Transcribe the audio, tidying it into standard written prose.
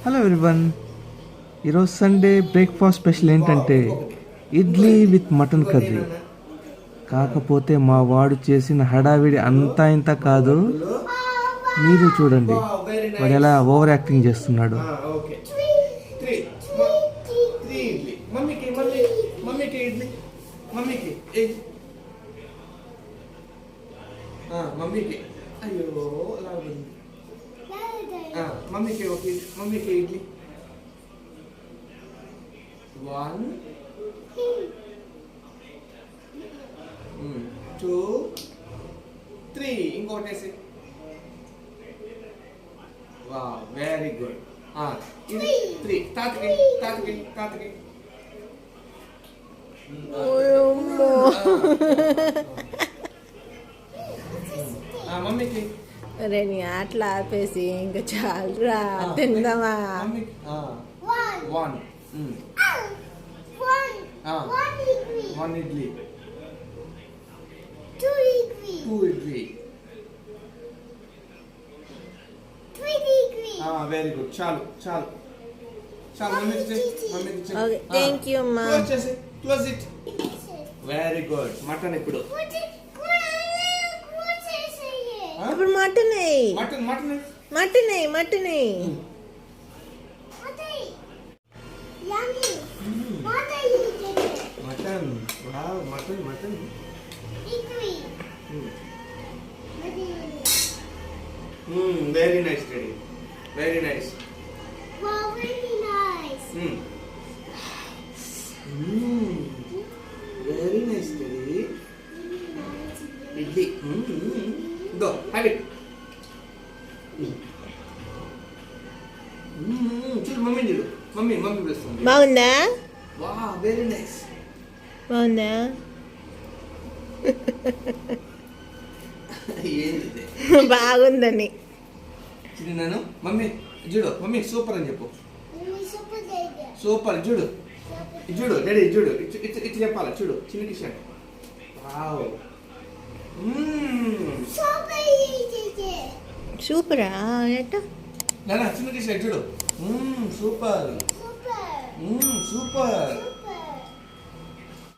Hello everyone, ఈరోజు Sunday breakfast special ఏంటంటే idli with mutton curry. కాకపోతే మా వాడు చేసిన హడావిడి అంతా ఇంత కాదు. మీరు చూడండి వాడు ఎలా ఓవర్ యాక్టింగ్ చేస్తున్నాడు. मम्मी के इडली 1 2 3 ఇంకోటేసి. Wow, very good. ఇది 3 తాతకి మమ్మీకి. అరే నీ ఆటలు ఆపేసి ఇంకా చాలురా తిందామా. One idli 2 idli. Very good. చాలు మమ్మీకి థ్యాంక్ యూ అమ్మా. Close it. Very good. Mutton ఇప్పుడు ఇప్పుడు mutton very nice daddy, very nice. Very nice daddy. Idli go have it. చూడు మమ్మీ పిలుస్తుంది. బాగుందా? Wow, very nice. బాగుందా? ఏంది బాగుందని చిన్నాను. మమ్మీ చూడు, మమ్మీ సూపర్ అని చెప్పు. సూపర్. చూడు డాడీ, చూడు ఇట్లా చెప్పాలా. చూడు చిన్న కిషన్. వావ్, సూపరా ఎట్ట చిన్న కిషన్ చూడు. సూపర్.